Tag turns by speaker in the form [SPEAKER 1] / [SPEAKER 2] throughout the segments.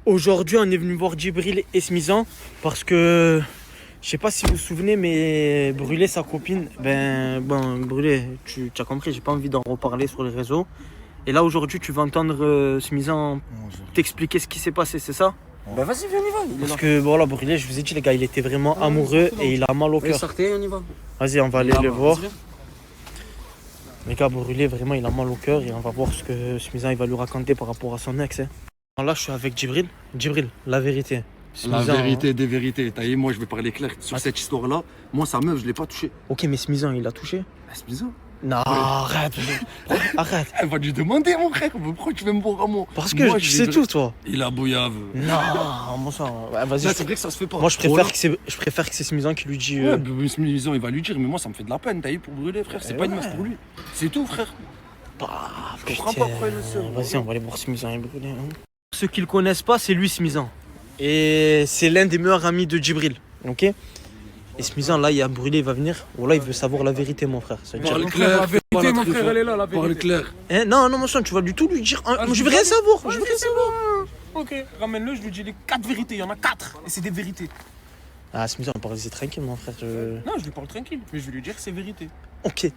[SPEAKER 1] Aujourd'hui, on est venu voir Djibril et Smizan parce que je sais pas si vous vous souvenez, mais Brûlé, sa copine, Brûlé, tu as compris, j'ai pas envie d'en reparler sur les réseaux. Et là, aujourd'hui, tu vas entendre Smizan t'expliquer ce qui s'est passé, c'est ça?
[SPEAKER 2] Bah vas-y, viens, on y va.
[SPEAKER 1] Parce que voilà, Brûlé, je vous ai dit, les gars, il était vraiment amoureux et il a mal au cœur.
[SPEAKER 2] Sortez, on y va.
[SPEAKER 1] Vas-y, on va aller le voir. Les gars, Brûlé, vraiment, il a mal au cœur et on va voir ce que Smizan il va lui raconter par rapport à son ex. Là, je suis avec Djibril. Djibril, la vérité.
[SPEAKER 3] La vérité des vérités. T'as vu, moi, je vais parler clair sur cette histoire-là. Moi, sa meuf, je l'ai pas touchée.
[SPEAKER 1] Ok, mais Smizan, il l'a touché?
[SPEAKER 3] Smizan?
[SPEAKER 1] Non, arrête. Arrête.
[SPEAKER 3] Elle va lui demander, mon frère. Pourquoi tu veux me voir à moi?
[SPEAKER 1] Parce que tu sais tout, toi.
[SPEAKER 3] Il a bouillave.
[SPEAKER 1] Non, bon sang. Ouais, vas-y.
[SPEAKER 3] C'est vrai que ça se fait pas.
[SPEAKER 1] Moi, je préfère que c'est Smizan qui lui dit.
[SPEAKER 3] Ouais, Smizan, il va lui dire, mais moi, ça me fait de la peine. T'as vu, pour Brûler, frère. C'est pas une meuf pour lui. C'est tout, frère.
[SPEAKER 1] Je comprends pas pourquoi il le sait. Vas-y, on va aller voir Smizan et Brûlé. Ceux qui le connaissent pas, c'est lui, Smizan. Et c'est l'un des meilleurs amis de Djibril. Ok? Et Smizan, là, il y a Brûlé, il va venir. Voilà, il veut savoir la vérité, mon frère.
[SPEAKER 3] Parle clair,
[SPEAKER 2] la vérité, mon frère, elle est là, la vérité.
[SPEAKER 3] Parle clair.
[SPEAKER 1] Non, mon sang, tu vas du tout lui dire. Je veux rien savoir. Je veux rien savoir.
[SPEAKER 2] Ok, ramène-le, je lui dis les 4 vérités. Il y en a 4. Et c'est des vérités.
[SPEAKER 1] Ah, Smizan, on parle tranquille, mon frère.
[SPEAKER 2] Non, je lui parle tranquille. Mais je vais lui dire que c'est vérité.
[SPEAKER 1] Ok.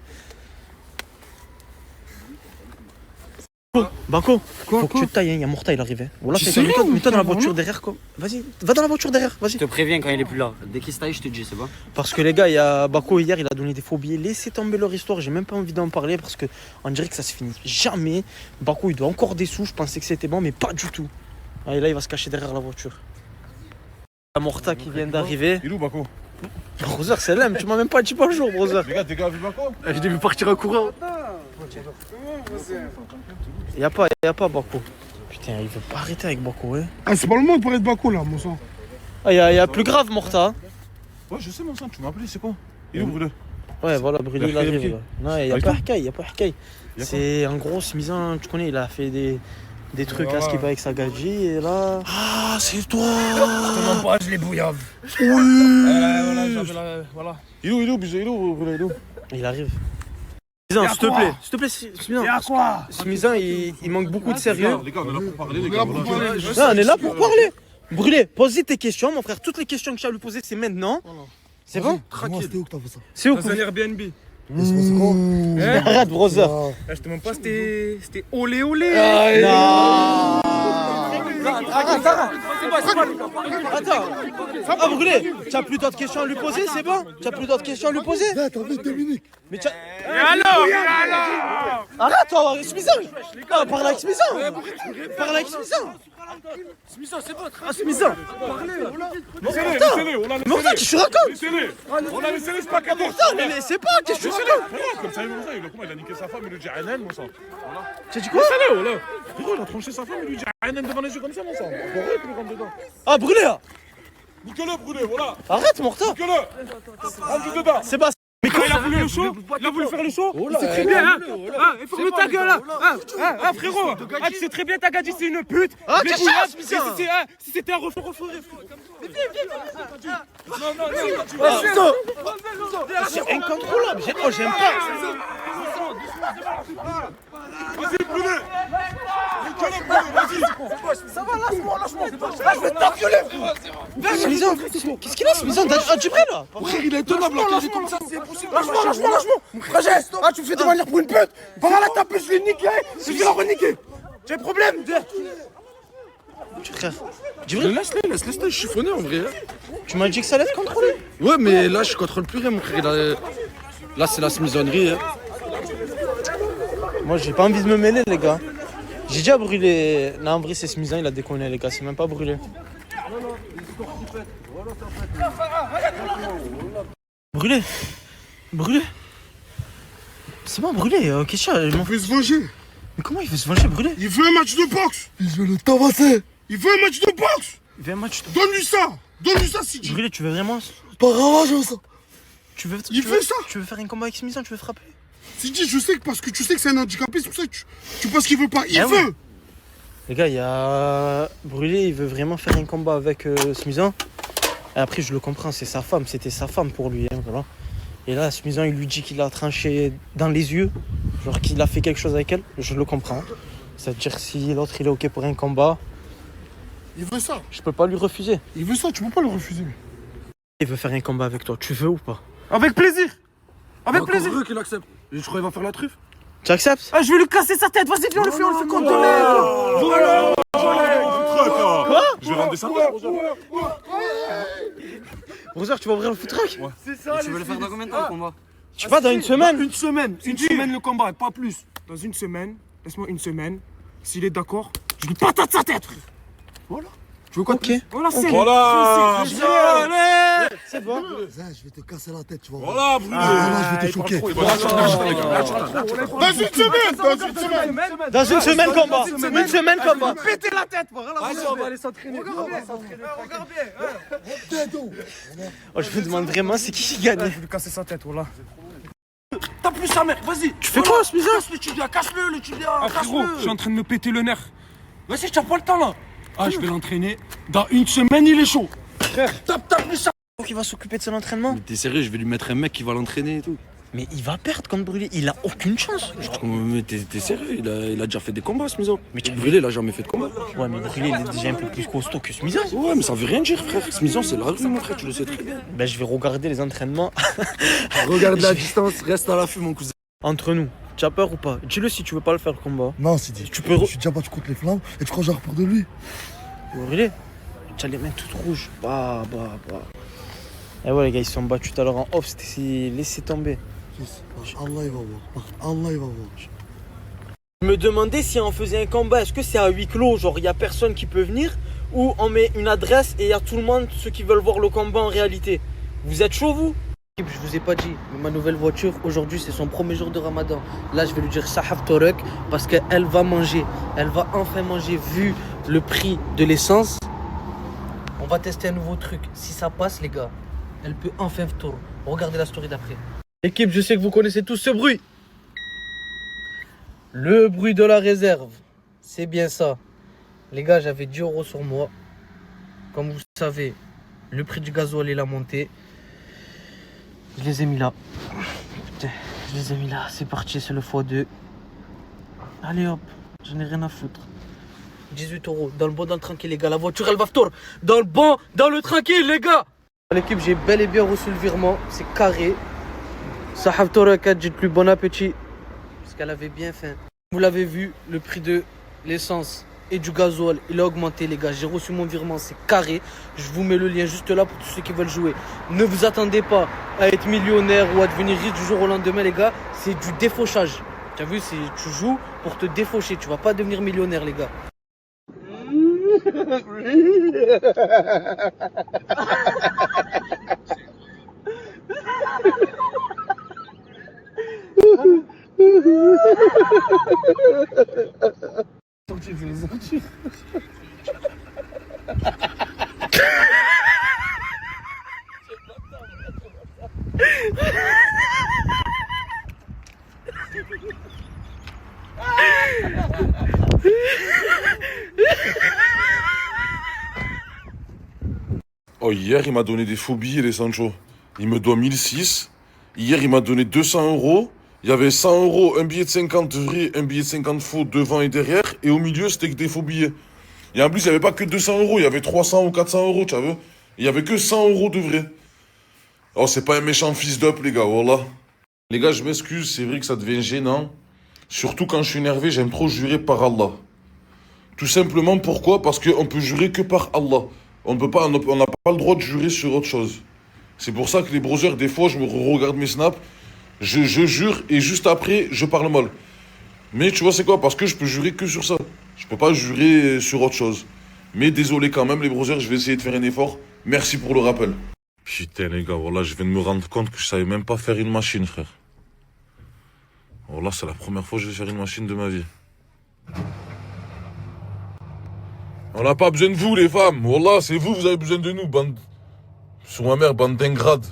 [SPEAKER 1] Banco, faut que tu te tailles, il y a Morta, il arrive. Voilà, mets-toi dans la voiture derrière, quoi. Vas-y, va dans la voiture derrière, vas-y.
[SPEAKER 2] Je te préviens quand il est plus là. Dès qu'il se taille, je te dis, c'est bon.
[SPEAKER 1] Parce que les gars, il y a Bako hier, il a donné des faux billets. Laissez tomber leur histoire, j'ai même pas envie d'en parler parce que on dirait que ça se finit jamais. Bako, il doit encore des sous, je pensais que c'était bon, mais pas du tout. Et là, il va se cacher derrière la voiture. La Morta qui vient d'arriver.
[SPEAKER 4] Il est où Bako?
[SPEAKER 1] Brother, c'est l'âme, tu m'as même pas dit bonjour, brother.
[SPEAKER 4] Les gars, t'es gars vu Bako?
[SPEAKER 3] Je devais partir en courant.
[SPEAKER 1] Y'a pas Bako. Putain, il veut pas arrêter avec Bako, ouais.
[SPEAKER 4] Ah, c'est pas le monde pour être Bako là, mon sang.
[SPEAKER 1] Ah, y'a plus grave, Morta.
[SPEAKER 4] Ouais, je sais, mon sang, tu m'as appelé, c'est quoi? Il est où, Brûlé?
[SPEAKER 1] Ouais, voilà, Brûlé, il arrive. Là. Non, y'a
[SPEAKER 4] Avec
[SPEAKER 1] pas
[SPEAKER 4] toi
[SPEAKER 1] Hakaï, y'a pas Hakaï. C'est en gros, Smizan, tu connais, il a fait des trucs à skip avec sa gadji et là. Ah, c'est toi!
[SPEAKER 2] Je te mens pas, je les bouillave.
[SPEAKER 1] Oui!
[SPEAKER 2] Voilà.
[SPEAKER 4] Il est où, Bijou? Il est où, Brûlé? Il est où?
[SPEAKER 1] Il arrive. Smizan, s'il te plaît, Smizan.
[SPEAKER 2] Et à quoi?
[SPEAKER 1] Smizan, il manque beaucoup de sérieux.
[SPEAKER 4] Les gars, on est là pour parler, les gars.
[SPEAKER 1] Non, on est là pour parler. Brûlé, pose tes questions, mon frère. Toutes les questions que tu as à lui poser, c'est maintenant. C'est bon?
[SPEAKER 4] Tranquille. C'était où que t'as fait ça?
[SPEAKER 1] C'est où?
[SPEAKER 2] Dans un Airbnb.
[SPEAKER 4] C'est quoi?
[SPEAKER 1] Arrête, brother.
[SPEAKER 2] Je te mens pas, c'était olé olé.
[SPEAKER 1] Non! Arrête! Attends! Ah, Brûlé, tu as plus d'autres questions à lui poser, c'est bon? Tu as plus d'autres questions à lui poser?
[SPEAKER 4] Là, t'as fait Dominique.
[SPEAKER 1] Mais tu as...
[SPEAKER 2] Alors.
[SPEAKER 1] Arrête, toi, Smizan! Ah, parle avec Smizan! Parle avec Smizan!
[SPEAKER 2] Smizan, c'est bon.
[SPEAKER 1] Ah, Smizan!
[SPEAKER 4] Laissez-les, on a
[SPEAKER 1] Mais enfin, qu'est-ce que tu racontes?
[SPEAKER 4] Laissez-les. On a laissé les pas cadeaux.
[SPEAKER 1] Putain, mais c'est pas, qu'est-ce que tu racontes?
[SPEAKER 4] Comme ça, il a niqué sa femme, il lui dit Anen, mon sang.
[SPEAKER 1] Tu as dit quoi?
[SPEAKER 4] Laissez-le, là. Frérot, il a tranché sa femme, il lui dit Anen devant les yeux comme ça, mon sang. Correct, il rentre dedans.
[SPEAKER 1] Ah, Brûlé, là!
[SPEAKER 4] Nique-le, Brûlé, voilà.
[SPEAKER 1] Arrête, Morta!
[SPEAKER 4] Nique-le. Rentre dedans.
[SPEAKER 1] C'est pas... Mais
[SPEAKER 2] Quand il a voulu le show, il a voulu faire le show, c'est très bien, hein. Et ferme ta gueule, là. Frérot, tu sais très bien ta gadji c'est une pute.
[SPEAKER 1] Ah,
[SPEAKER 2] Les
[SPEAKER 1] t'es
[SPEAKER 2] bouillables,
[SPEAKER 1] chasse, Smizan.
[SPEAKER 2] si c'était un refrain,
[SPEAKER 1] C'est incontrôlable, j'aime pas!
[SPEAKER 4] Vas-y, Brûlé. Nique-le, Brûlé, vas-y.
[SPEAKER 1] Ça va, lâche-moi! Ah, je vais t'enculer! Smizan, qu'est-ce qu'il a, Smizan? Ah, Djibril, là!
[SPEAKER 4] Frère, il est étonnable, là, qu'il est comme ça, c'est impossible.
[SPEAKER 2] Lâche-moi. Fragile. Ah, tu me fais devenir pour une pute. Pendant la tape, je l'ai niqué, je vais la reniquer. J'ai un problème.
[SPEAKER 1] Frère, Djibril,
[SPEAKER 3] Laisse-les chiffonner, en vrai.
[SPEAKER 1] tu m'as dit que ça allait être contrôlé.
[SPEAKER 3] Ouais, mais là, je contrôle plus rien, mon frère. Là, c'est la smizonnerie.
[SPEAKER 1] Moi, j'ai pas envie de me mêler, les gars. J'ai déjà brûlé. Non, en vrai, c'est Smizan, il a déconné, les gars, c'est même pas brûlé. Brûlé. C'est bon, brûlé, question.
[SPEAKER 4] Il veut se venger.
[SPEAKER 1] Mais comment il veut se venger, brûlé?
[SPEAKER 4] Il veut un match de boxe. Il veut le tabasser. Il veut un match de boxe.
[SPEAKER 1] Il veut un match.
[SPEAKER 4] Donne-lui ça, Sidi.
[SPEAKER 1] Brûlé, tu veux vraiment.
[SPEAKER 4] Pas grave, je veux ça.
[SPEAKER 1] Il
[SPEAKER 4] fait ça.
[SPEAKER 1] Tu veux faire un combat avec Smizan, tu veux frapper?
[SPEAKER 4] Sidi, je sais que parce que tu sais que c'est un handicapé, c'est pour ça que tu penses qu'il veut pas. Il
[SPEAKER 1] Ah
[SPEAKER 4] veut.
[SPEAKER 1] oui. Les gars, il y a Brûlé, il veut vraiment faire un combat avec Smizan. Et après, je le comprends, c'est sa femme, c'était sa femme pour lui. Hein, voilà. Et là, Smizan, il lui dit qu'il a tranché dans les yeux, genre qu'il a fait quelque chose avec elle. Je le comprends. C'est-à-dire si l'autre il est ok pour un combat,
[SPEAKER 4] Il veut ça.
[SPEAKER 1] Je peux pas lui refuser.
[SPEAKER 4] Il veut ça, tu peux pas le refuser.
[SPEAKER 1] Il veut faire un combat avec toi, tu veux ou pas?
[SPEAKER 2] Avec plaisir. Avec plaisir.
[SPEAKER 3] Heureux qu'il accepte. Et je crois qu'il va faire la truffe.
[SPEAKER 1] Tu acceptes?
[SPEAKER 2] Ah, je vais lui casser sa tête. Vas-y, viens, on le fait contre
[SPEAKER 4] Voilà. Quoi? Je vais rendre ça.
[SPEAKER 1] Brother, tu vas ouvrir le food truck?
[SPEAKER 2] C'est ça.
[SPEAKER 3] Tu veux le faire dans combien de temps le combat?
[SPEAKER 1] Tu vas dans une semaine?
[SPEAKER 2] Une semaine. Une semaine le combat, pas plus. Dans une semaine, laisse-moi une semaine. S'il est d'accord, je lui patate sa tête, frère. Voilà. Tu veux quoi?
[SPEAKER 1] Ok.
[SPEAKER 2] Voilà, c'est.
[SPEAKER 4] Voilà.
[SPEAKER 2] Allez.
[SPEAKER 1] C'est bon.
[SPEAKER 5] Je vais te casser la tête, tu vois.
[SPEAKER 4] Voilà, brûlé.
[SPEAKER 5] je vais te choquer.
[SPEAKER 4] Dans une semaine.
[SPEAKER 1] Dans une semaine combat. Une semaine combat.
[SPEAKER 2] Péter la tête, voilà.
[SPEAKER 3] Allez, on va aller s'entraîner.
[SPEAKER 2] Regarde bien.
[SPEAKER 1] Oh, je me demande vraiment c'est qui gagne.
[SPEAKER 2] Je vais lui casser sa tête, voilà. T'as plus sa mère, vas-y.
[SPEAKER 1] Tu fais quoi, Smisa?
[SPEAKER 2] Casse le tibia, casse-le, le tibia.
[SPEAKER 6] Ah frérot, je suis en train de me péter le nerf.
[SPEAKER 2] Vas-y, t'as pas le temps là.
[SPEAKER 6] Ah, je vais l'entraîner. Dans une semaine, il est chaud.
[SPEAKER 2] Tape plus ça.
[SPEAKER 1] Qui va s'occuper de son entraînement?
[SPEAKER 3] Mais t'es sérieux, je vais lui mettre un mec qui va l'entraîner et tout.
[SPEAKER 1] Mais il va perdre contre Brûlé, il a aucune chance.
[SPEAKER 3] Mais t'es sérieux, il a déjà fait des combats ce Smison. Mais Brûlé, il a jamais fait de combat.
[SPEAKER 1] Ouais, mais Brûlé, il est déjà un peu plus costaud que Smisa.
[SPEAKER 3] Ouais, mais ça veut rien dire, frère. Smison, c'est la rue, mon frère, tu le sais très bien.
[SPEAKER 1] Ben, je vais regarder les entraînements
[SPEAKER 3] Regarde la distance, reste à l'affût, mon cousin.
[SPEAKER 1] entre nous. Tu as peur ou pas? Dis-le si tu veux pas le faire le combat.
[SPEAKER 5] Non, Sidi.
[SPEAKER 1] Tu peux
[SPEAKER 5] Je suis déjà battu contre les flammes et tu crois que j'ai peur de lui.
[SPEAKER 1] Brûlé, tu as les mains toutes rouges. Bah. Et ouais, les gars, ils se sont battus tout à l'heure en off, c'était laissé tomber.
[SPEAKER 5] Allah, il va voir. Allah, il va voir.
[SPEAKER 1] Je me demandais si on faisait un combat, est-ce que c'est à huis clos, genre il y a personne qui peut venir, ou on met une adresse et il y a tout le monde, ceux qui veulent voir le combat en réalité. Vous êtes chaud, vous? Je vous ai pas dit, mais ma nouvelle voiture, aujourd'hui c'est son premier jour de Ramadan. Là je vais lui dire Sahaf Torek parce qu'elle va manger. Elle va enfin manger vu le prix de l'essence. On va tester un nouveau truc. Si ça passe les gars, elle peut enfin tourner. Regardez la story d'après. Équipe, je sais que vous connaissez tous ce bruit. Le bruit de la réserve. C'est bien ça. Les gars, j'avais 10 € sur moi. Comme vous savez, le prix du gasoil il a monté. Je les ai mis là. Putain, je les ai mis là. C'est parti, c'est le x2. Allez hop, j'en ai rien à foutre. 18 €. Dans le bon, dans le tranquille, les gars. La voiture, elle va tourner. Dans le bon, dans le tranquille, les gars. L'équipe, j'ai bel et bien reçu le virement. C'est carré. Sahaf Torek, dites-lui bon appétit. Parce qu'elle avait bien faim. Vous l'avez vu, le prix de l'essence et du gasoil, il a augmenté, les gars. J'ai reçu mon virement, c'est carré. Je vous mets le lien juste là pour tous ceux qui veulent jouer. Ne vous attendez pas à être millionnaire ou à devenir riche du jour au lendemain, les gas. C'est du défauchage. Tu as vu, tu joues pour te défaucher. Tu vas pas devenir millionnaire, les gars.
[SPEAKER 4] Oh, hier, il m'a donné des faux billets, les Sancho. Il me doit 1006. Hier, il m'a donné 200 €. Il y avait 100 €, un billet de 50 vrai, un billet de 50 faux devant et derrière. Et au milieu, c'était que des faux billets. Et en plus, il n'y avait pas que 200 €. Il y avait 300 ou 400 €, tu vois. Il n'y avait que 100 € de vrai. Oh, c'est pas un méchant fils d'up, les gars, voilà. Les gars, je m'excuse, c'est vrai que ça devient gênant. Surtout quand je suis énervé, j'aime trop jurer par Allah. Tout simplement, pourquoi? Parce qu'on peut jurer que par Allah. On n'a pas le droit de jurer sur autre chose. C'est pour ça que les brothers, des fois, je me regarde mes snaps, je jure et juste après, je parle mal. Mais tu vois, c'est quoi? Parce que je peux jurer que sur ça. Je peux pas jurer sur autre chose. Mais désolé quand même, les brothers, je vais essayer de faire un effort. Merci pour le rappel. Putain, les gars, voilà, je viens de me rendre compte que je savais même pas faire une machine, frère. Voilà, c'est la première fois que je vais faire une machine de ma vie. On n'a pas besoin de vous, les femmes. Wallah, c'est vous, vous avez besoin de nous, bande. Sur ma mère, bande d'ingrades.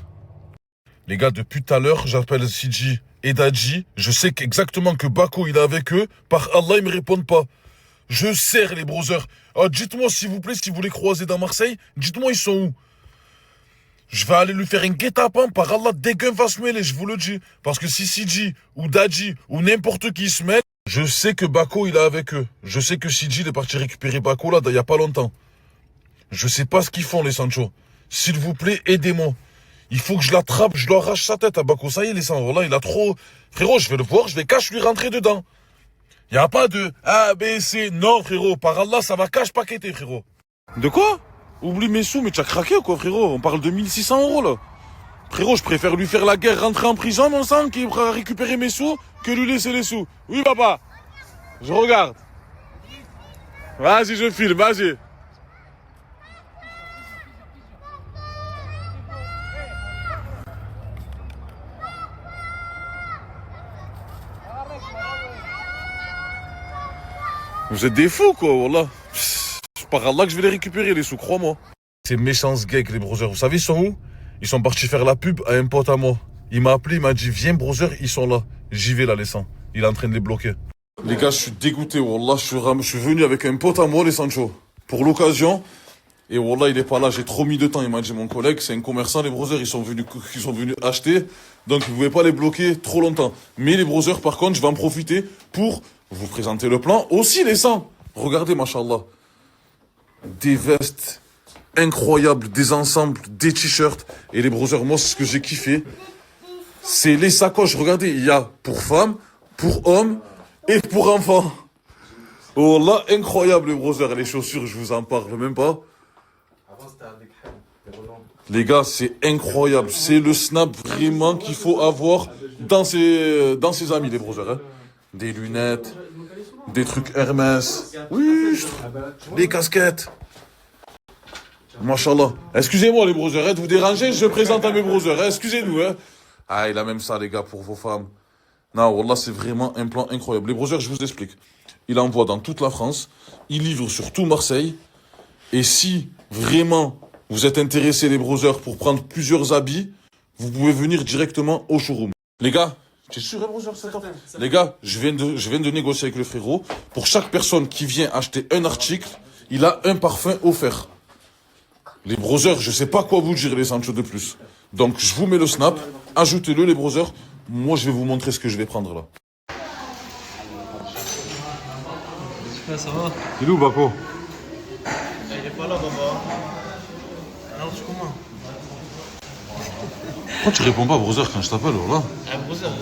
[SPEAKER 4] Les gars, depuis tout à l'heure, j'appelle Sidi et Dadji. Je sais exactement que Bako, il est avec eux. Par Allah, ils me répondent pas. Je serre les brothers. Oh, dites-moi, s'il vous plaît, si vous les croisez dans Marseille, dites-moi, ils sont où? Je vais aller lui faire un guet-apens. Par Allah, dès qu'un va se mêler, je vous le dis. Parce que si Sidi ou Dadji ou n'importe qui se mêle, je sais que Bako, il est avec eux. Je sais que Sidi, il est parti récupérer Bako, là, il y a pas longtemps. Je sais pas ce qu'ils font, les Sancho. S'il vous plaît, aidez-moi. Il faut que je l'attrape, je lui arrache sa tête à Bako. Ça y est, les Sancho, là, il a trop... Frérot, je vais le voir, je vais cache lui rentrer dedans. Y a pas de A, B, C. Non, frérot, par Allah, ça va cache paqueter, frérot. De quoi? Oublie mes sous, mais tu as craqué ou quoi, frérot? On parle de 1600 euros, là. Frérot, je préfère lui faire la guerre, rentrer en prison, mon sang, qui va récupérer mes sous, que lui laisser les sous. Oui, papa. Je regarde. Vas-y, je filme, vas-y. Vous êtes des fous, quoi, wallah. C'est par Allah que je vais les récupérer, les sous, crois-moi. Ces méchants geeks, les brothers, vous savez, ils sont où? Ils sont partis faire la pub à un pote à moi. Il m'a appelé, il m'a dit, viens, brother, ils sont là. J'y vais, là, les sangs. Il est en train de les bloquer. Les gars, je suis dégoûté, wallah. Je suis venu avec un pote à moi, les Sancho, pour l'occasion. Et wallah, il est pas là, j'ai trop mis de temps. Il m'a dit, mon collègue, c'est un commerçant, les brothers, ils sont venus acheter. Donc, vous pouvez pas les bloquer trop longtemps. Mais les brothers, par contre, je vais en profiter pour vous présenter le plan. Aussi, les sangs. Regardez, machallah. Des vestes incroyables, des ensembles, des t-shirts. Et les brothers, moi, ce que j'ai kiffé, c'est les sacoches. Regardez, il y a pour femmes, pour hommes et pour enfants. Oh là, incroyable, les brothers. Les chaussures, je vous en parle même pas. Les gars, c'est incroyable. C'est le snap vraiment qu'il faut avoir dans ses amis, les brothers. Hein. Des lunettes, des trucs Hermès. Oui, les casquettes. Machallah. Excusez-moi, les brothers, hein, de vous déranger, je présente à mes brothers. Hein, excusez-nous. Hein. Ah, il a même ça, les gars, pour vos femmes. Non, wallah, c'est vraiment un plan incroyable. Les brothers, je vous explique. Il envoie dans toute la France. Il livre sur tout Marseille. Et si vraiment vous êtes intéressés, les brothers, pour prendre plusieurs habits, vous pouvez venir directement au showroom. Les gars, t'es sûr, hein, brothers, c'est ça? Les gars, je viens de négocier avec le frérot. Pour chaque personne qui vient acheter un article, il a un parfum offert. Les brothers, je sais pas quoi vous dire, les Sancho de plus. Donc, je vous mets le snap. Ajoutez-le, les brothers. Moi, je vais vous montrer ce que je vais prendre là.
[SPEAKER 1] Ça va?
[SPEAKER 4] Il est où, Bako?
[SPEAKER 1] Il est pas là, papa. Alors, tu comment?
[SPEAKER 4] Pourquoi tu réponds pas, brother, quand je t'appelle, là?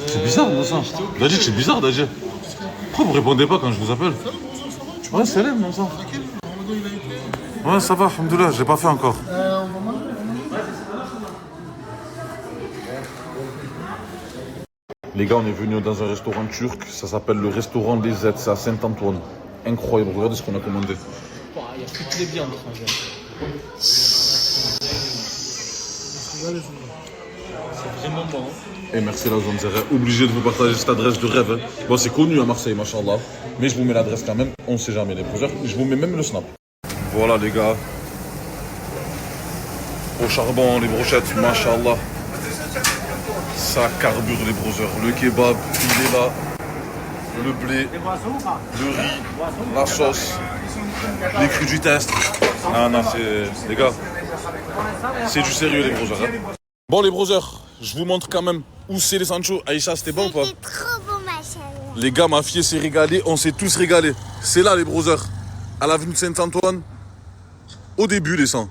[SPEAKER 4] C'est bizarre, mon sang. Dadji, c'est bizarre, Dadji. Pourquoi vous répondez pas quand je vous appelle? Ouais, salam, mon sang. Ouais, ça va, alhamdoulilah, je l'ai pas fait encore. Les gars, on est venus dans un restaurant turc, ça s'appelle le restaurant Les Z, c'est à Saint-Antoine. Incroyable, regardez ce qu'on a commandé.
[SPEAKER 1] Il y a toutes les viandes, c'est vraiment bon.
[SPEAKER 4] Et merci la zone Zera. Obligé de vous partager cette adresse de rêve. Hein. Bon, c'est connu à Marseille, machallah. Mais je vous mets l'adresse quand même, on sait jamais les brothers. Je vous mets même le snap. Voilà les gars. Au charbon, les brochettes, machallah. Ça carbure les brothers. Le kebab, il est là. Le blé, le riz, la sauce, les crudités. Ah non, c'est... Les gars, c'est du sérieux les brothers. Hein. Bon les brothers, je vous montre quand même où c'est les Sancho. Aïcha, c'était bon ou pas?
[SPEAKER 7] C'était trop bon, ma chérie.
[SPEAKER 4] Les gars, ma fille s'est régalée, on s'est tous régalés. C'est là les brothers, à l'avenue de Saint-Antoine. Au début les sangs.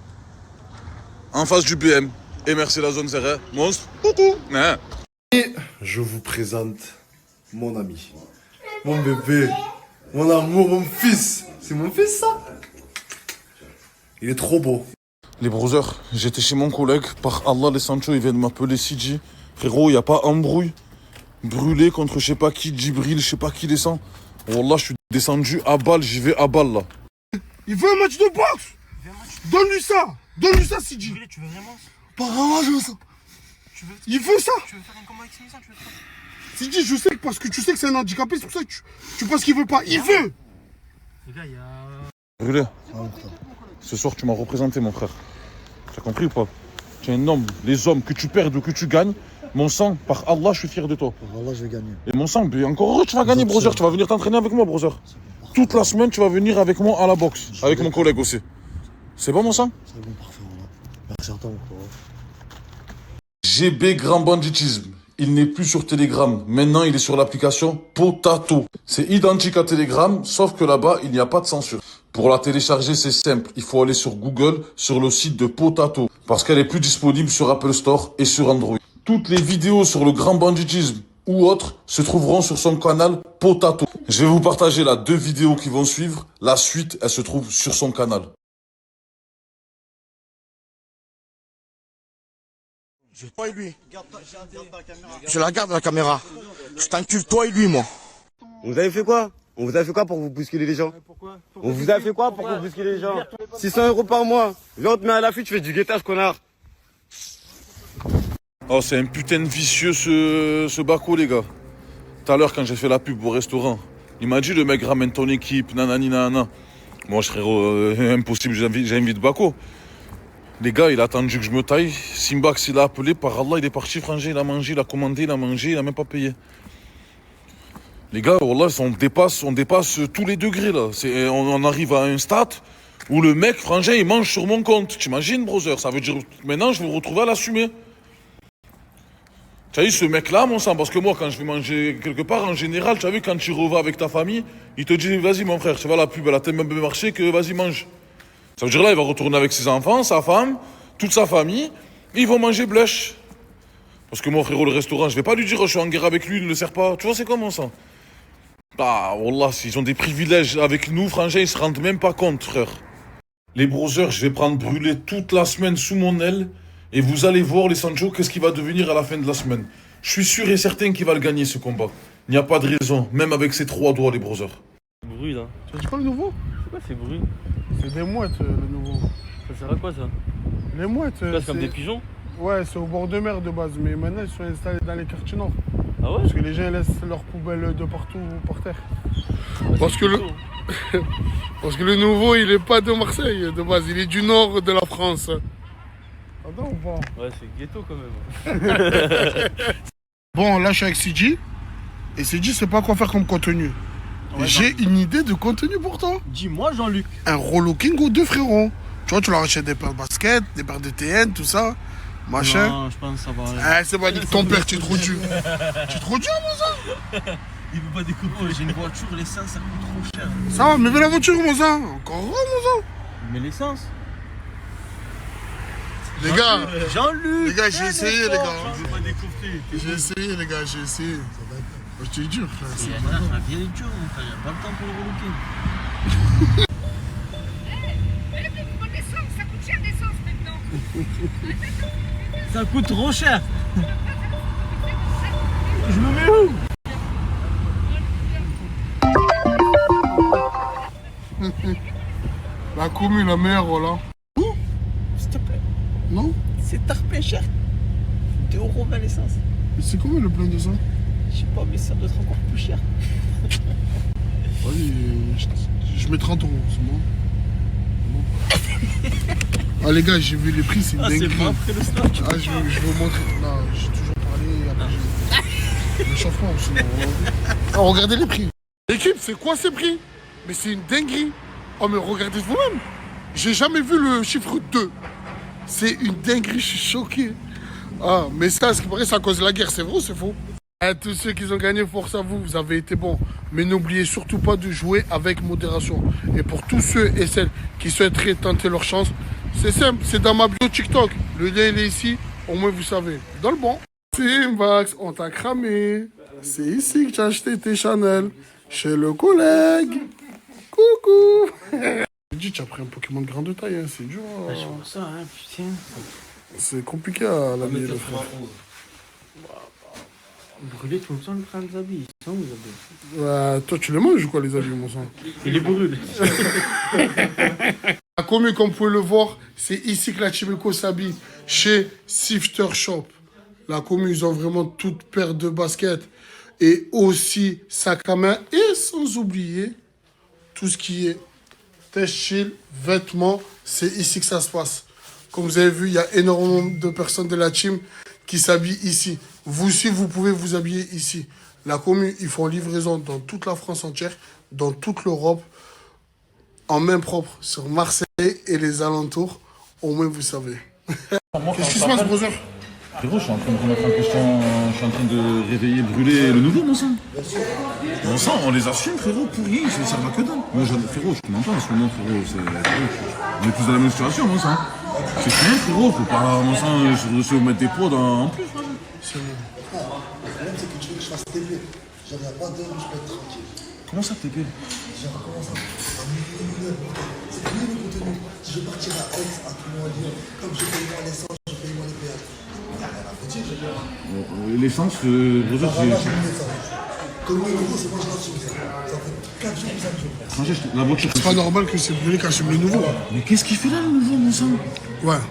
[SPEAKER 4] En face du BM. Et merci la zone Zera. Monstre, coucou. Hein.
[SPEAKER 5] Et je vous présente mon ami, mon bébé, mon amour, mon fils. C'est mon fils, ça? Il est trop beau.
[SPEAKER 4] Les brothers, j'étais chez mon collègue. Par Allah, les Sancho, ils viennent m'appeler Sidi. Frérot, il n'y a pas embrouille. Brûlé contre je sais pas qui, Djibril, je sais pas qui descend. Wallah, je suis descendu à balle, j'y vais à balle là.
[SPEAKER 2] Il veut un match de boxe. Donne-lui ça. Donne-lui ça, Sidi.
[SPEAKER 1] Tu veux vraiment ça?
[SPEAKER 5] Pas vraiment, je veux ça.
[SPEAKER 2] Il veut ça.
[SPEAKER 1] Tu veux faire un combat avec Smith? Tu veux faire...
[SPEAKER 2] Sidi, je sais que parce que tu sais que c'est un handicapé, c'est pour ça que tu penses qu'il veut pas. Il veut.
[SPEAKER 1] Les gars, il y a...
[SPEAKER 4] Brûlé. Ce soir, tu m'as représenté, mon frère. Tu as compris ou pas? Tu es un homme. Les hommes, que tu perdes ou que tu gagnes, mon sang, par Allah, je suis fier de toi.
[SPEAKER 5] Par Allah, je vais gagner.
[SPEAKER 4] Et mon sang, mais encore heureux, tu vas gagner, brother. Tu vas venir t'entraîner avec moi, brother. Toute la semaine, tu vas venir avec moi à la boxe. Avec mon collègue aussi. C'est bon, mon sang?
[SPEAKER 5] C'est bon, parfait, voilà. Merci à toi, mon frère.
[SPEAKER 4] GB Grand Banditisme. Il n'est plus sur Telegram. Maintenant, il est sur l'application Potato. C'est identique à Telegram, sauf que là-bas, il n'y a pas de censure. Pour la télécharger, c'est simple. Il faut aller sur Google, sur le site de Potato, parce qu'elle est plus disponible sur Apple Store et sur Android. Toutes les vidéos sur le grand banditisme ou autres se trouveront sur son canal Potato. Je vais vous partager là 2 vidéos qui vont suivre. La suite, elle se trouve sur son canal.
[SPEAKER 7] Toi et lui. Je la garde la caméra. Je t'encule toi et lui, moi.
[SPEAKER 8] On vous avez fait quoi? On vous a fait quoi pour vous bousculer les gens? On vous a fait quoi pour vous bousculer les gens? 600 € par mois. Viens, on te met à l'affût, tu fais du guettage, connard.
[SPEAKER 4] Oh, c'est un putain de vicieux ce Baco, les gars. Tout à l'heure, quand j'ai fait la pub au restaurant, il m'a dit le mec ramène ton équipe, nanani nanana. Moi, frérot, impossible, j'invite Baco. Les gars, il a attendu que je me taille. Simbax, il a appelé, par Allah, il est parti, frangin, il a mangé, il a commandé, il a mangé, il a même pas payé. Les gars, wallah, on dépasse tous les degrés, là. On arrive à un stade où le mec, frangin, il mange sur mon compte. T'imagines, brother? Ça veut dire, maintenant, je vais me retrouver à l'assumer. Tu as vu ce mec-là, mon sang, parce que moi, quand je vais manger quelque part, en général, tu as vu, quand tu revas avec ta famille, il te dit, vas-y, mon frère, tu vas la pub, elle a tellement bien marché que vas-y, mange. Ça veut dire là, il va retourner avec ses enfants, sa femme, toute sa famille, et ils vont manger blush. Parce que moi, frérot, le restaurant, je vais pas lui dire, je suis en guerre avec lui, il ne le sert pas. Tu vois, c'est comme ça. Ah, wallah, s'ils ont des privilèges avec nous, frangin, ils se rendent même pas compte, frère. Les brothers, je vais prendre brûler toute la semaine sous mon aile. Et vous allez voir, les Sancho, qu'est-ce qui va devenir à la fin de la semaine. Je suis sûr et certain qu'il va le gagner, ce combat. Il n'y a pas de raison, même avec ses 3 doigts, les brothers.
[SPEAKER 1] Bruit là.
[SPEAKER 2] Tu as dit quoi le nouveau?
[SPEAKER 1] C'est quoi ces bruits?
[SPEAKER 2] C'est des mouettes le nouveau.
[SPEAKER 1] Ça sert à quoi ça?
[SPEAKER 2] Les mouettes.
[SPEAKER 1] C'est comme des pigeons?
[SPEAKER 2] Ouais, c'est au bord de mer de base, mais maintenant ils sont installés dans les quartiers nord.
[SPEAKER 1] Ah ouais?
[SPEAKER 2] Parce que les gens laissent leurs poubelles de partout par terre.
[SPEAKER 5] Parce que le nouveau, il est pas de Marseille de base, il est du nord de la France.
[SPEAKER 2] Attends ou pas?
[SPEAKER 1] Ouais, c'est ghetto quand même.
[SPEAKER 2] Bon, là je suis avec CG. Et CG sait pas quoi faire comme contenu. J'ai une idée de contenu pour toi.
[SPEAKER 1] Dis-moi, Jean-Luc.
[SPEAKER 2] Un Rollo-King aux 2 frérots. Tu vois, tu leur achètes des paires de basket, des paires de TN, tout ça. Machin.
[SPEAKER 1] Non, je pense que ça va aller.
[SPEAKER 2] Ah, c'est pas dit que ton père, tu es trop dur. Tu es trop dur, mon ça.
[SPEAKER 1] Il veut pas découper. J'ai une voiture, l'essence, ça coûte trop cher.
[SPEAKER 2] Ça va, mais fais la voiture, mon ça. Encore heureux, mon ça.
[SPEAKER 1] Mais l'essence?
[SPEAKER 2] Les gars,
[SPEAKER 1] Jean-Luc.
[SPEAKER 2] les gars, j'ai essayé, les gars.
[SPEAKER 1] Je veux pas découvrir.
[SPEAKER 2] J'ai essayé, les gars, j'ai essayé. Moi, je t'ai dur, frère.
[SPEAKER 1] La vie est dure, mon frère. Y'a pas le temps pour le relooking.
[SPEAKER 9] Ça coûte cher d'essence maintenant.
[SPEAKER 1] Ça coûte trop cher. Je me mets où?
[SPEAKER 2] La commune, la meilleure, voilà.
[SPEAKER 1] S'il te plaît.
[SPEAKER 2] Non?
[SPEAKER 1] C'est tarpé cher. 2 € à l'essence.
[SPEAKER 2] Mais c'est combien le plein de ça?
[SPEAKER 1] Je sais pas, mais ça doit être encore plus cher.
[SPEAKER 2] Vas-y, je mets 30 €, c'est bon. Ah les gars, j'ai vu les prix, c'est une dinguerie.
[SPEAKER 1] C'est pas après le snatch.
[SPEAKER 2] Ah, je vais vous montrer. Là, j'ai toujours parlé. Après, je chauffe pas aussi. Ah, regardez les prix. L'équipe, c'est quoi ces prix? Mais c'est une dinguerie. Oh, mais regardez vous-même. J'ai jamais vu le chiffre 2. C'est une dinguerie, je suis choqué. Ah, mais ça, ce qui paraît, c'est à cause de la guerre. C'est vrai ou c'est faux? À tous ceux qui ont gagné, force à vous, vous avez été bons. Mais n'oubliez surtout pas de jouer avec modération. Et pour tous ceux et celles qui souhaiteraient tenter leur chance, c'est simple, c'est dans ma bio TikTok. Le lien il est ici, au moins vous savez. Dans le bon. Simbax, on t'a cramé. C'est ici que tu as acheté tes Chanel. Chez le collègue. Coucou. Je dis, tu as pris un Pokémon de grande taille, hein, c'est dur.
[SPEAKER 1] Je vois ça, hein, putain.
[SPEAKER 2] C'est compliqué à l'habiller, le frère.
[SPEAKER 1] Brûlé tout le temps, le frère des habits. Ils sont où les habits?
[SPEAKER 2] Toi, tu les manges ou quoi, les habits, mon sang?
[SPEAKER 1] Il les brûle.
[SPEAKER 2] Comme vous pouvez le voir, c'est ici que la Chimeco s'habille, chez Sifter Shop. La commune, ils ont vraiment toute paire de baskets et aussi sac à main. Et sans oublier tout ce qui est textile, vêtements, c'est ici que ça se passe. Comme vous avez vu, il y a énormément de personnes de la team qui s'habillent ici. Vous aussi, vous pouvez vous habiller ici. La commune, ils font livraison dans toute la France entière, dans toute l'Europe, en main propre, sur Marseille et les alentours. Au moins, vous savez. Qu'est-ce qui se passe, brother?
[SPEAKER 4] Frérot, je suis en train de remettre en question, je suis en train de réveiller, brûler le nouveau, mon sang. Mon sang, on les assume, frérot, pour rien, ça ne sert à que dalle. Moi, frérot, je m'entends en ce moment, frérot, on est tous dans la même situation, mon sang. C'est rien, frérot, faut pas, mon sang, se mettre des poids en plus, frérot.
[SPEAKER 2] C'est bon.
[SPEAKER 5] Le problème, c'est que tu veux que je fasse TP. Genre, il n'y a pas d'heure où je peux être tranquille.
[SPEAKER 4] Comment ça, TP?
[SPEAKER 5] Genre, comment ça? C'est fini le contenu. Si je veux partir à Aix, à Toulon, à Lyon, comme je paye moi l'essence, je paye moi les péages. Il n'y a rien à foutre, je veux.
[SPEAKER 4] L'essence,
[SPEAKER 5] Comme le nouveau, c'est moi je l'assume ça. Ça fait 4 jours ou 5 jours.
[SPEAKER 4] Frangin, la voiture.
[SPEAKER 2] C'est pas normal que c'est Brûlé qui assume le nouveau.
[SPEAKER 4] Mais qu'est-ce qu'il fait là, le nouveau, mon sang?
[SPEAKER 2] Ouais.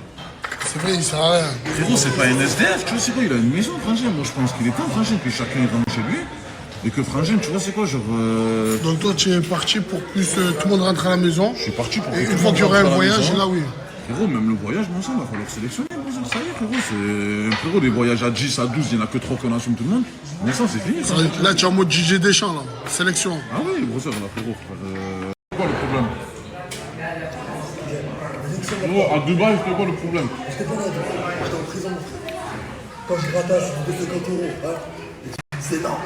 [SPEAKER 2] C'est vrai, il sert à rien.
[SPEAKER 4] Frérot, c'est pas un SDF, tu vois, c'est quoi? Il a une maison, Frangin. Moi, je pense qu'il est temps, Frangin, que chacun rentre chez lui. Et que Frangin, tu vois, c'est quoi, genre.
[SPEAKER 2] Donc toi, tu es parti pour plus tout le monde rentre à la maison.
[SPEAKER 4] Je suis parti pour.
[SPEAKER 2] Et une fois qu'il y aura un voyage, là oui.
[SPEAKER 4] Frérot, même le voyage, mon sang, il va falloir sélectionner, mon sang. Ça y est, frérot, frérot, les voyages à 10, à 12, il n'y en a que 3 qu'on assume tout le monde. Mon sang, c'est fini.
[SPEAKER 2] Là, tu es en mode DJ Deschamps, là. Sélection.
[SPEAKER 4] Ah oui, gros, ça, là, frérot. C'est quoi le problème? Frérot, à Dubaï, c'est quoi le problème?
[SPEAKER 5] J'étais pas là, j'étais en prison, mon frère. Quand je ratasse, je me fais 50 €. Hein. C'est énorme.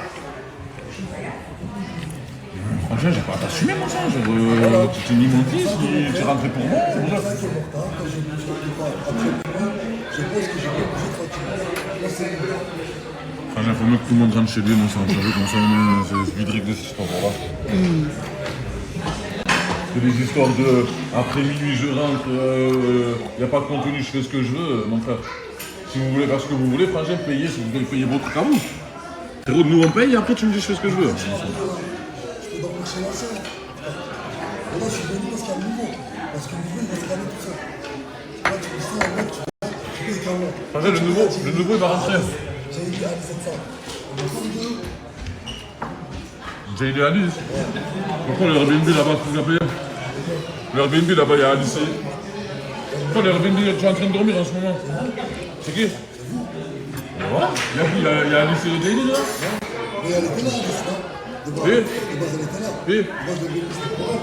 [SPEAKER 4] Franchement, j'ai pas à t'assumer, mon sang. Genre, tu t'es mis mon fils, tu es rentré pour moi.
[SPEAKER 5] C'est ça qui est important. Quand je bouge quelque part après le je pense que j'ai bien bougé tranquillement. Là, c'est bon.
[SPEAKER 4] Franchement, il faut mieux que tout le monde rentre chez lui, mon sang. J'avoue, comme ça, c'est vidrique de cette histoire-là. C'est des histoires de après minuit, je rentre, y a pas de contenu, je fais ce que je veux, mon frère. Si vous voulez faire ce que vous voulez, franchement, payez, si vous voulez payer vos trucs à vous. Frérot, nous on paye et après tu me dis je fais ce que je veux.
[SPEAKER 5] Je peux dormir chez l'ancien. Et là, je suis venu parce qu'il y a le nouveau. Parce que le nouveau, il va se calmer tout seul. Là, tu me sens un mec, tu payes qu'un mois.
[SPEAKER 4] Franchement, le nouveau il va rentrer.
[SPEAKER 5] J'avais dit, allez, 700. On est 32.
[SPEAKER 4] J'ai aidé Alice. Pourquoi le Airbnb là-bas, tu l'as payé? Le Airbnb là-bas, il y a Alice. Pourquoi le Airbnb, tu es en train de dormir en ce moment? C'est qui? Il y a Alice et Daily là?
[SPEAKER 5] Mais elle était là, Alice, non? De base, elle était là.
[SPEAKER 4] Oui.
[SPEAKER 5] De base, le bébé, c'était pour elle.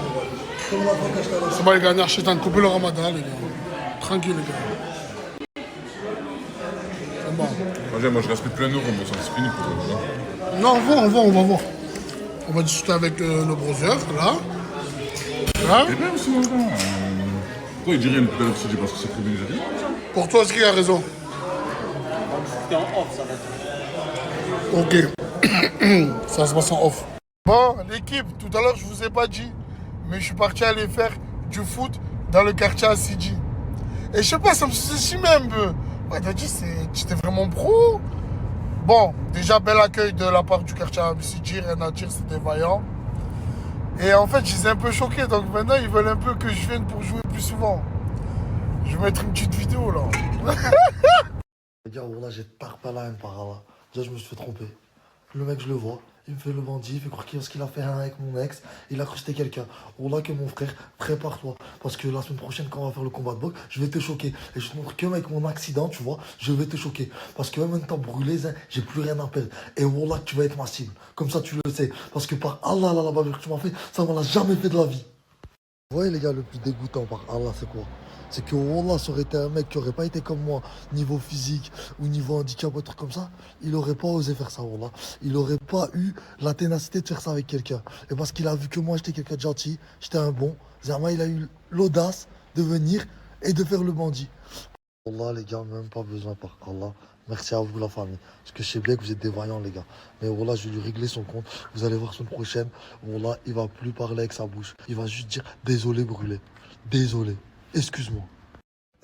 [SPEAKER 5] Comme on a pas caché à la
[SPEAKER 2] C'est bon, les gars, Narchet, t'as coupé le ramadan, les gars. Tranquille, les gars. C'est bon.
[SPEAKER 4] Moi je respecte plus un euro, moi c'est fini pour eux.
[SPEAKER 2] Non, on va voir. On va discuter avec le brother, là. Là.
[SPEAKER 4] Et même si longtemps. Pourquoi il dirait une belle obsédie parce que c'est très bien déjà?
[SPEAKER 2] Pour toi, est-ce qu'il a raison?
[SPEAKER 1] C'était en off, ça va être.
[SPEAKER 2] Ok. Ça se passe en off. Bon, l'équipe, tout à l'heure, je vous ai pas dit, mais je suis parti aller faire du foot dans le quartier à Sidi. Et je sais pas, ça me sous-estimait un peu. Ouais, t'as dit, j'étais vraiment pro. Bon, déjà, bel accueil de la part du quartier à Sidi, rien à dire, c'était vaillant. Et en fait, je les ai un peu choqués, donc maintenant, ils veulent un peu que je vienne pour jouer plus souvent. Je vais mettre une petite vidéo, là.
[SPEAKER 5] Les gars, là, j'ai pas la haine par là. Déjà, je me suis fait tromper. Le mec, je le vois. Il me fait le bandit, il fait croire qu'il a fait un avec mon ex. Il a cru que c'était quelqu'un. Oh là que mon frère, prépare-toi. Parce que la semaine prochaine, quand on va faire le combat de boxe, je vais te choquer. Et je te montre que avec mon accident, tu vois, je vais te choquer. Parce que même en temps brûlé, j'ai plus rien à perdre. Et oh là que tu vas être ma cible. Comme ça, tu le sais. Parce que par Allah, la bavure que tu m'as fait, ça m'en a jamais fait de la vie. Vous voyez les gars, le plus dégoûtant par Allah, c'est quoi? C'est que Wallah, ça aurait été un mec qui aurait pas été comme moi, niveau physique ou niveau handicap ou un truc comme ça, il aurait pas osé faire ça, Wallah. Il aurait pas eu la ténacité de faire ça avec quelqu'un. Et parce qu'il a vu que moi, j'étais quelqu'un de gentil, j'étais un bon, Zama, il a eu l'audace de venir et de faire le bandit. Wallah, les gars, même pas besoin par Allah. Merci à vous, la famille. Parce que je sais bien que vous êtes des vaillants, les gars. Mais Wallah, je vais lui régler son compte. Vous allez voir semaine prochaine. Wallah, il va plus parler avec sa bouche. Il va juste dire désolé, brûlé. Désolé. Excuse-moi.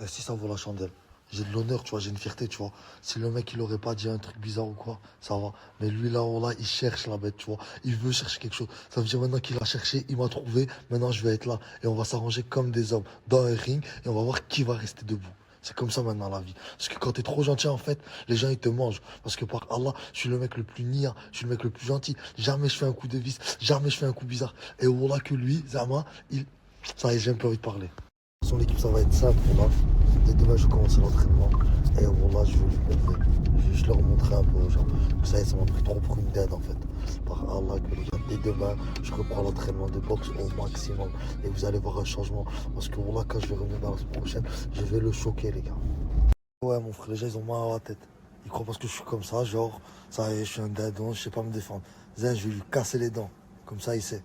[SPEAKER 5] Si ça vaut la chandelle. J'ai de l'honneur, tu vois, j'ai une fierté, tu vois. Si le mec, il aurait pas dit un truc bizarre ou quoi, ça va. Mais lui, là, Wallah, il cherche la bête, tu vois. Il veut chercher quelque chose. Ça veut dire maintenant qu'il a cherché, il m'a trouvé. Maintenant, je vais être là. Et on va s'arranger comme des hommes dans un ring. Et on va voir qui va rester debout. C'est comme ça maintenant la vie. Parce que quand t'es trop gentil, en fait, les gens, ils te mangent. Parce que par Allah, je suis le mec le plus nia, je suis le mec le plus gentil. Jamais je fais un coup de vis, jamais je fais un coup bizarre. Et voilà que lui, Zama, ça y est, j'ai un peu envie de parler. Son équipe, ça va être simple, voilà. Et demain, je commence l'entraînement. Et voilà, je vais lui montrer. Je leur montrer un peu, genre. Vous savez, ça m'a pris trop pour une dead, en fait. Par Allah, que les gars, dès demain, je reprends l'entraînement de boxe au maximum. Et vous allez voir un changement. Parce que voilà, quand je vais revenir dans la semaine prochaine, je vais le choquer, les gars. Ouais, mon frère, les gens, ils ont mal à la tête. Il croit parce que je suis comme ça, genre, ça y est, je suis un dadon, je sais pas me défendre. Zen, je vais lui casser les dents. Comme ça, il sait.